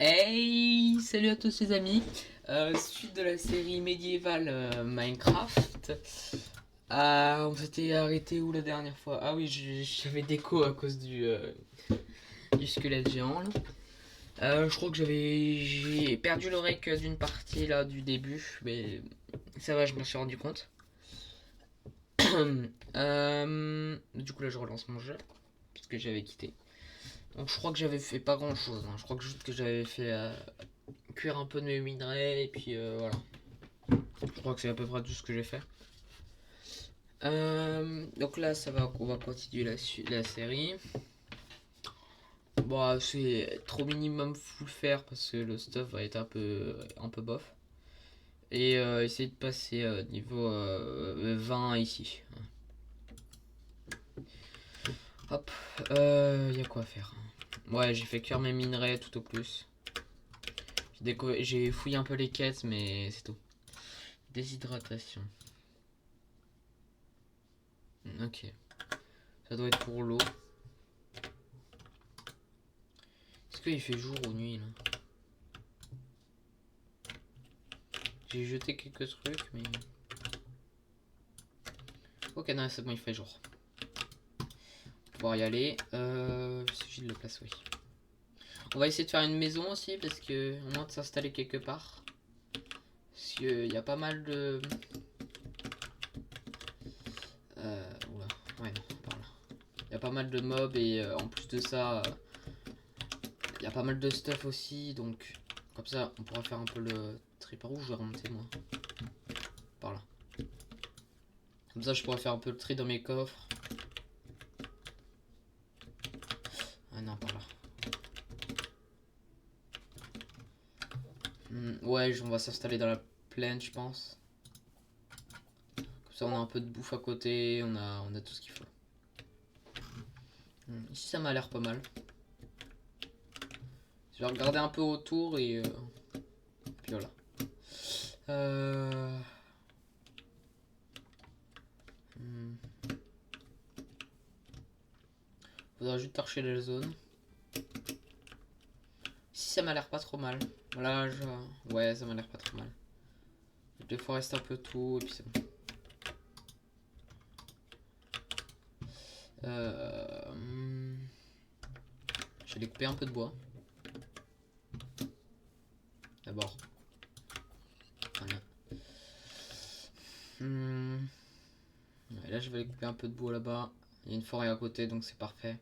Hey, salut à tous les amis. Suite de la série médiévale Minecraft. On s'était arrêté où la dernière fois? Ah oui, j'avais déco à cause du squelette géant là. Je crois que j'ai perdu l'oreille que d'une partie là du début, mais ça va, je m'en suis rendu compte. Du coup là je relance mon jeu parce que j'avais quitté. Donc je crois que j'avais fait pas grand chose, hein. Je crois que juste que j'avais fait cuire un peu de mes minerais et puis voilà. Je crois que c'est à peu près tout ce que j'ai fait. Donc là, on va continuer la série. Bon, c'est trop minimum full faire parce que le stuff va être un peu bof. Et essayer de passer niveau 20 ici. Hop, y a quoi faire. Ouais, j'ai fait cuire mes minerais tout au plus. J'ai fouillé un peu les quêtes, mais c'est tout. Déshydratation. Ok. Ça doit être pour l'eau. Est-ce qu'il fait jour ou nuit là? J'ai jeté quelques trucs, mais... Ok, non, c'est bon, il fait jour. On va pouvoir y aller. Il suffit de le placer, oui. On va essayer de faire une maison aussi, parce que au moins de s'installer quelque part. Parce qu'il y a pas mal de... Oula, ouais, non, par là. Il y a pas mal de mobs, et en plus de ça, il y a pas mal de stuff aussi, donc... Comme ça, on pourra faire un peu le tri. Par où je vais remonter, moi? Par là. Comme ça, je pourrais faire un peu le tri dans mes coffres. Ah non, par là. Ouais, on va s'installer dans la plaine, je pense. Comme ça, on a un peu de bouffe à côté, on a tout ce qu'il faut. Ici, ça m'a l'air pas mal. Je vais regarder un peu autour et puis voilà. Faudra juste torcher la zone. Ici, ça m'a l'air pas trop mal. Voilà, ouais, ça m'a l'air pas trop mal. Des fois, reste un peu tout et puis c'est bon. Je vais découper un peu de bois. D'abord. Voilà. Ouais, là, je vais aller couper un peu de bois là-bas. Il y a une forêt à côté, donc c'est parfait.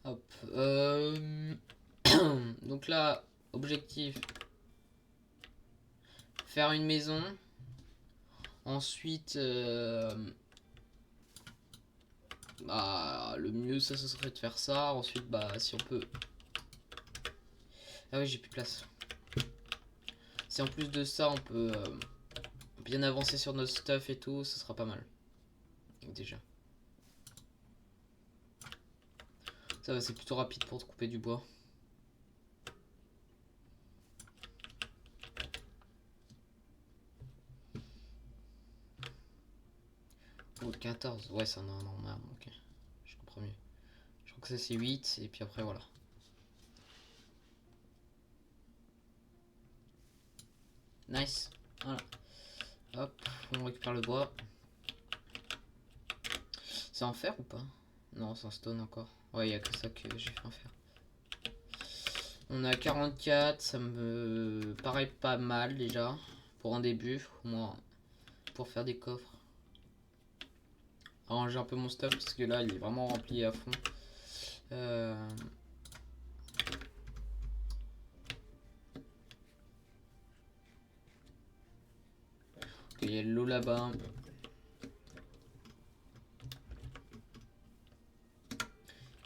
Hop. Donc là, objectif. Faire une maison. Ensuite, bah, le mieux, ça, ce serait de faire ça. Ensuite, bah, si on peut... Ah oui, j'ai plus de place. Si en plus de ça, on peut bien avancer sur notre stuff et tout, ce sera pas mal. Déjà. Ça va, c'est plutôt rapide pour couper du bois. Oh, 14. Ouais, ça, non, ok. Je comprends mieux. Je crois que ça, c'est 8, et puis après, voilà. Nice. Voilà. Hop, on récupère le bois. C'est en fer ou pas? Non, c'est en stone encore. Ouais, il n'y a que ça que j'ai fait en fer. On a 44, ça me paraît pas mal déjà. Pour un début, au moins pour faire des coffres. Arranger un peu mon stuff parce que là il est vraiment rempli à fond. Ok, il y a l'eau là-bas.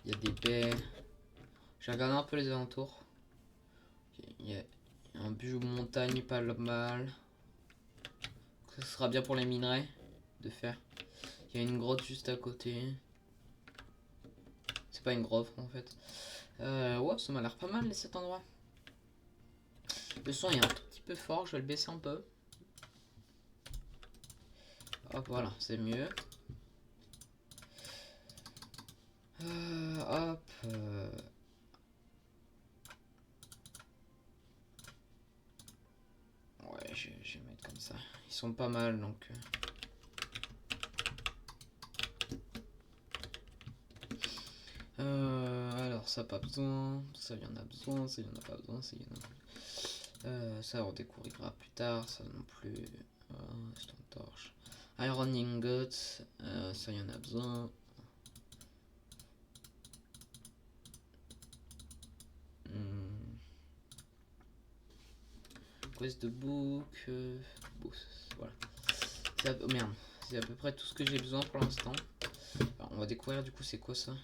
Il y a des baies. J'ai regardé un peu les alentours. Okay, il y a un bijou montagne pas mal. Ce sera bien pour les minerais de faire. Il y a une grotte juste à côté. C'est pas une grotte en fait. Ouais, ça m'a l'air pas mal cet endroit. Le son est un tout petit peu fort, je vais le baisser un peu. Hop, voilà, c'est mieux. Hop. sont pas mal donc. Alors ça pas besoin, ça y en a besoin, ça y en a pas besoin, ça y en a plus. Ça on découvrira plus tard, ça non plus. Stone torche. Iron ingot, ça y en a besoin. Quest de book, voilà. Oh merde, c'est à peu près tout ce que j'ai besoin pour l'instant. On va découvrir du coup c'est quoi ça.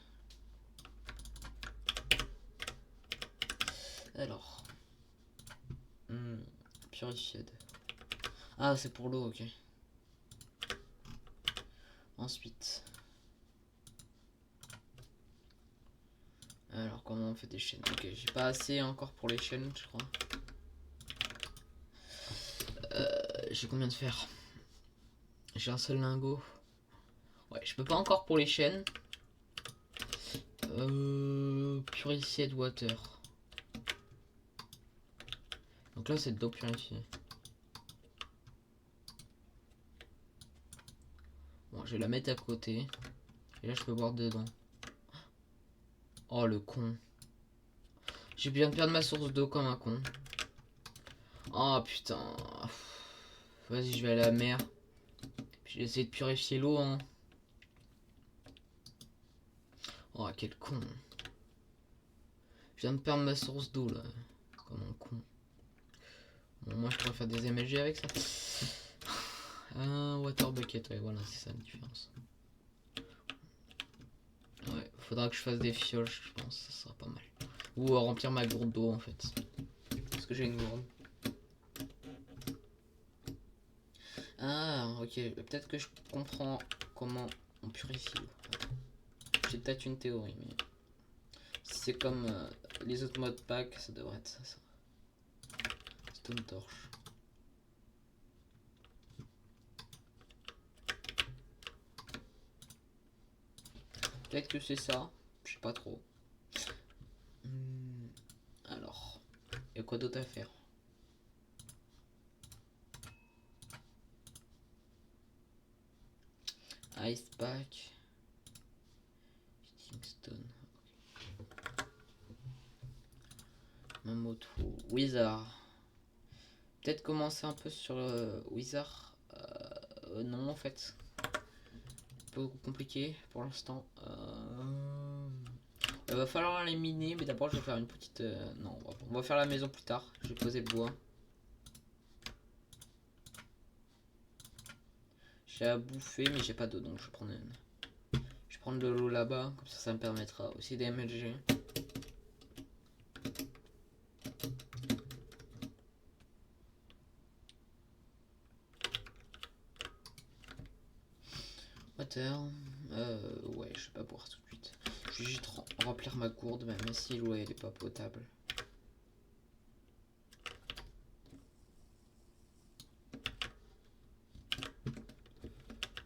Alors, Purified. Ah, c'est pour l'eau, ok. Ensuite, alors comment on fait des chaînes? Ok, j'ai pas assez encore pour les chaînes, je crois. J'ai combien de fer? J'ai un seul lingot. Ouais, je peux pas encore pour les chaînes. Purified water. Donc là, c'est de l'eau purifiée. Bon, je vais la mettre à côté. Et là, je peux boire dedans. Oh, le con. J'ai bien de perdre ma source d'eau comme un con. Oh, putain. Vas-y, je vais à la mer. Puis j'ai essayé de purifier l'eau, hein. Oh, quel con. Je viens de perdre ma source d'eau, là. Comme un con. Bon, moi, je pourrais faire des MLG avec ça. Un water bucket, ouais, voilà, c'est ça la différence. Ouais, faudra que je fasse des fioles, je pense, ça sera pas mal. Ou remplir ma gourde d'eau, en fait. Parce que j'ai une gourde. Ah, ok, peut-être que je comprends comment on purifie l'eau. J'ai peut-être une théorie, mais si c'est comme les autres modes pack, ça devrait être ça. Stone torche. Peut-être que c'est ça, je sais pas trop. Alors, il y a quoi d'autre à faire? Ice pack. Stone. Mamoto. Wizard. Peut-être commencer un peu sur le Wizard. Non, en fait. Un peu compliqué pour l'instant. Il va falloir les miner, mais d'abord je vais faire une petite. Non, on va faire la maison plus tard. Je vais poser le bois. J'ai à bouffer, mais j'ai pas d'eau, donc je vais prendre de l'eau là-bas. Comme ça me permettra aussi d'MLG. Water. Ouais, je vais pas boire tout de suite. Je vais juste remplir ma gourde, même si l'eau elle est pas potable.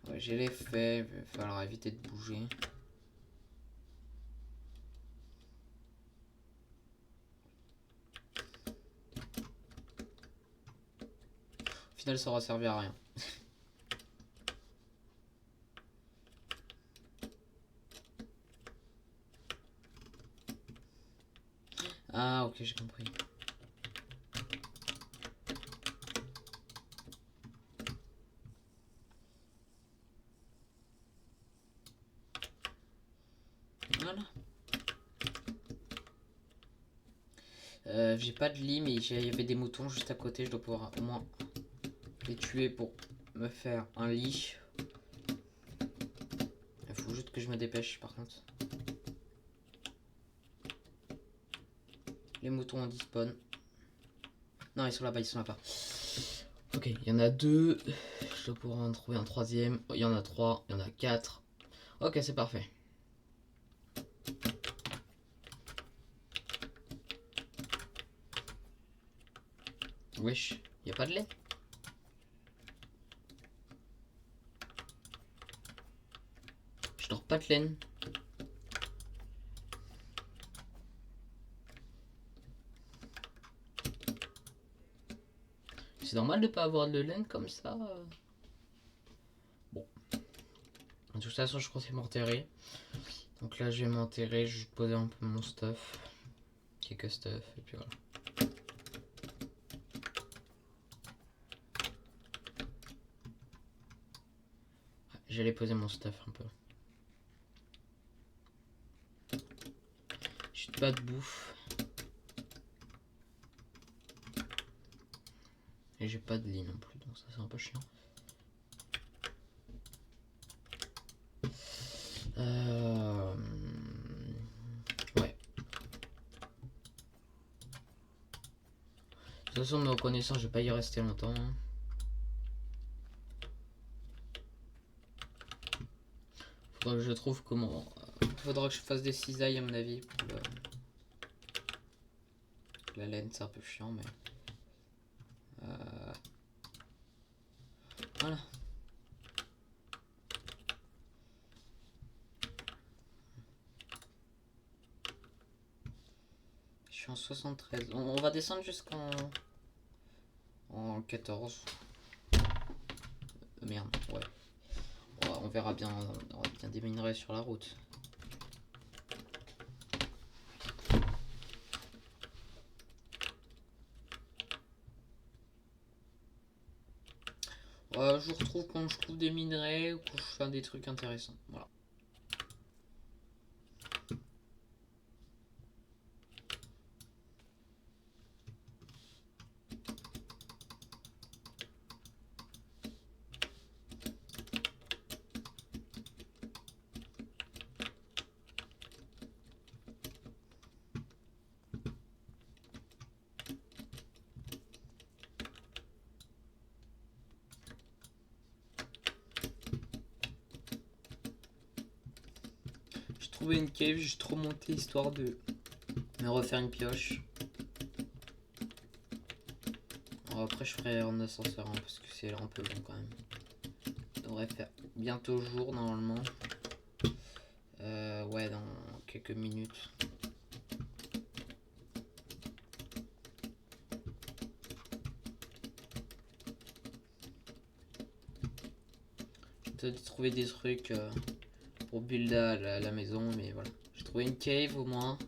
Ouais, j'ai les faits, il va falloir éviter de bouger. Au final, ça aura servi à rien. Ah, ok, j'ai compris. Voilà. J'ai pas de lit, mais il y avait des moutons juste à côté. Je dois pouvoir au moins les tuer pour me faire un lit. Il faut juste que je me dépêche par contre. Les moutons ont dispawn. Non, ils sont là-bas, ils sont là-bas. Ok, il y en a deux. Je dois pouvoir en trouver un troisième. Il y en a trois, il y en a quatre. Ok, c'est parfait. Wesh, y a pas de lait? Je dors pas de laine. C'est normal de pas avoir de laine comme ça. Bon. De toute façon, je comptais m'enterrer. Donc là, je vais m'enterrer, je vais poser un peu mon stuff. Quelques stuff, et puis voilà. J'allais poser mon stuff un peu. J'ai pas de bouffe. Et j'ai pas de lit non plus, donc ça c'est un peu chiant. Ouais. De toute façon, me reconnaissant, je vais pas y rester longtemps. Faudra que je trouve comment. Faudra que je fasse des cisailles à mon avis. Pour la laine, c'est un peu chiant, mais. Voilà. Je suis en 73. On va descendre jusqu'en. En 14. Merde, ouais. On verra bien. On va bien des minerais sur la route. Je vous retrouve quand je trouve des minerais ou quand je fais des trucs intéressants. Voilà. J'ai trouvé une cave, j'ai trop monté histoire de me refaire une pioche. Alors après je ferai en ascenseur hein, parce que c'est un peu long quand même. Ça devrait faire bientôt jour normalement. Ouais, dans quelques minutes. J'ai trouvé des trucs pour build à la maison, mais voilà. J'ai trouvé une cave au moins.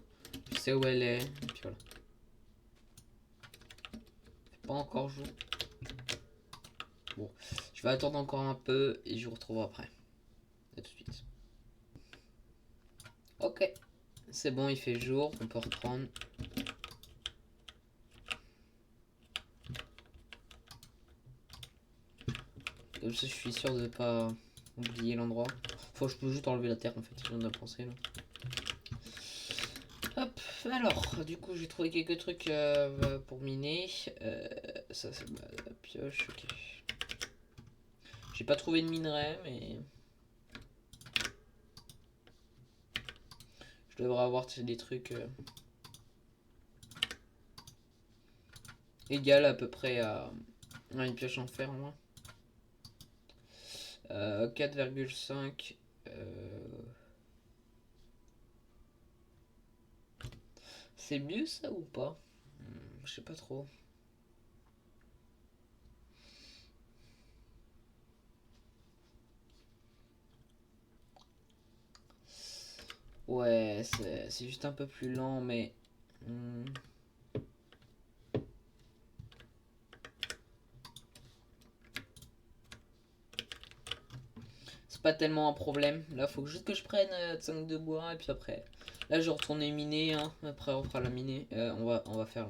Je sais où elle est. Et puis voilà. C'est pas encore jour. Bon, je vais attendre encore un peu et je vous retrouve après. A tout de suite. Ok, c'est bon, il fait jour, on peut reprendre. Comme ça, je suis sûr de pas oublier l'endroit. Faut que je peux juste enlever la terre en fait, je viens de penser là. Hop, alors, du coup, j'ai trouvé quelques trucs pour miner. Ça, c'est la pioche, ok. J'ai pas trouvé de minerai, mais. Je devrais avoir des trucs égal à peu près à une pioche en fer en moins. 4,5. C'est mieux ça ou pas? Je sais pas trop. Ouais, c'est juste un peu plus lent, mais. C'est pas tellement un problème. Là, faut juste que je prenne 5 de bois et puis après. Là, je vais retourner miner. Hein. Après, on fera la miner. On va faire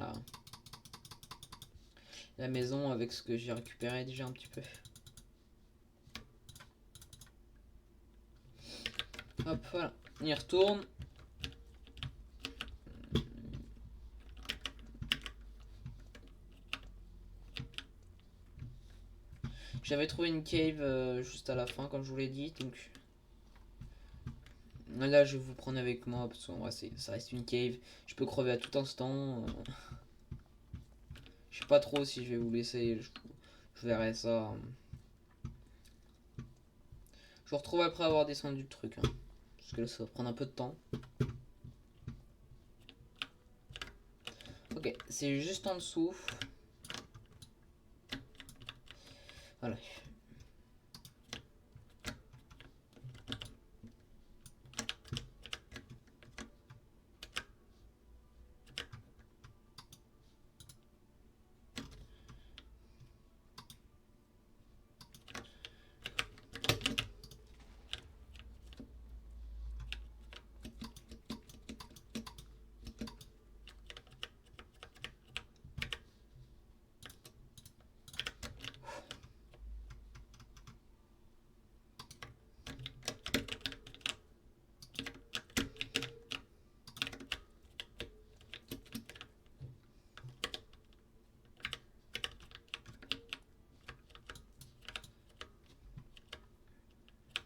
la maison avec ce que j'ai récupéré déjà un petit peu. Hop, voilà. On y retourne. J'avais trouvé une cave juste à la fin, comme je vous l'ai dit, donc là je vais vous prendre avec moi parce que ça reste une cave. Je peux crever à tout instant. Je sais pas trop si je vais vous laisser. Je verrai ça. Je vous retrouve après avoir descendu le truc. Hein, parce que là ça va prendre un peu de temps. Ok, c'est juste en dessous. Voilà.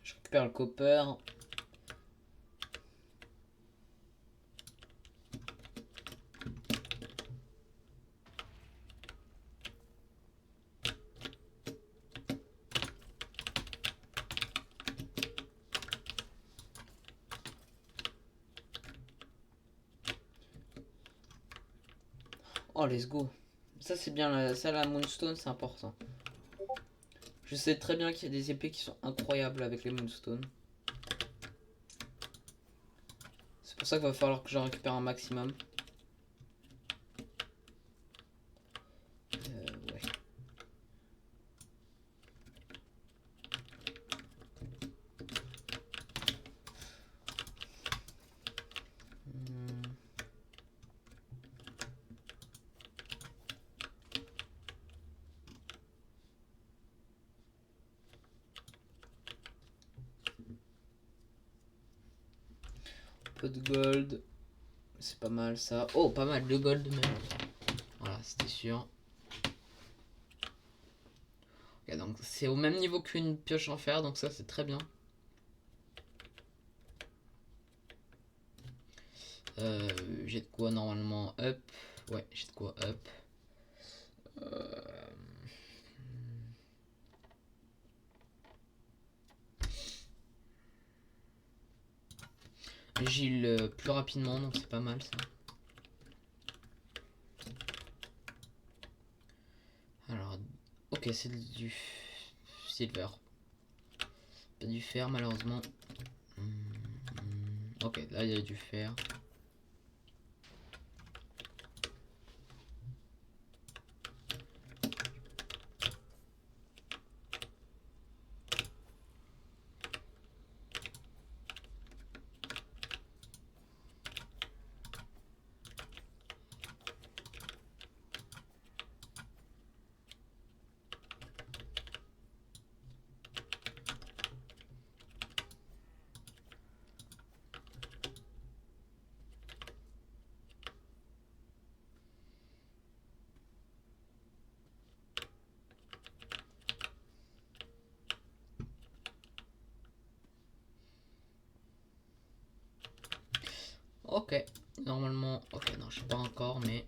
Je récupère le copper. Oh, let's go. Ça, c'est bien. Ça, la Moonstone, c'est important. Je sais très bien qu'il y a des épées qui sont incroyables avec les Moonstones. C'est pour ça qu'il va falloir que j'en récupère un maximum. Ouais. Peu de gold. C'est pas mal ça. Oh, pas mal de gold même. Voilà, c'était sûr. Okay, donc c'est au même niveau qu'une pioche en fer, donc ça c'est très bien. J'ai de quoi normalement up. Ouais, j'ai de quoi up. J'heal plus rapidement, donc c'est pas mal ça. Alors, ok, c'est du silver. Pas du fer malheureusement. Ok, là il y a du fer. Ok, normalement, ok, non, je sais pas encore, mais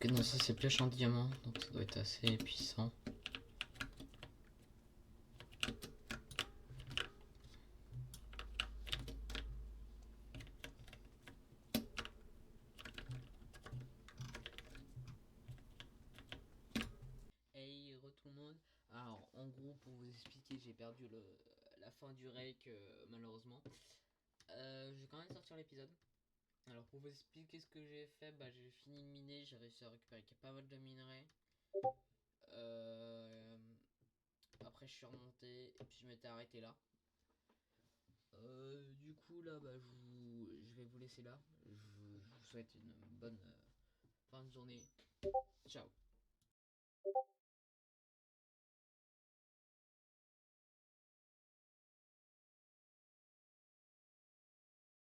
ok, non, ça c'est pioche en diamant, donc ça doit être assez puissant. Hey, re tout le monde. Alors, en gros, pour vous expliquer, j'ai perdu la fin du rake, malheureusement. Je vais quand même sortir l'épisode. Alors pour vous expliquer ce que j'ai fait, bah j'ai fini de miner, j'ai réussi à récupérer pas mal de minerais. Euh, Après je suis remonté et puis je m'étais arrêté là. Du coup là bah je vais vous laisser là. Je vous souhaite une bonne fin de journée. Ciao.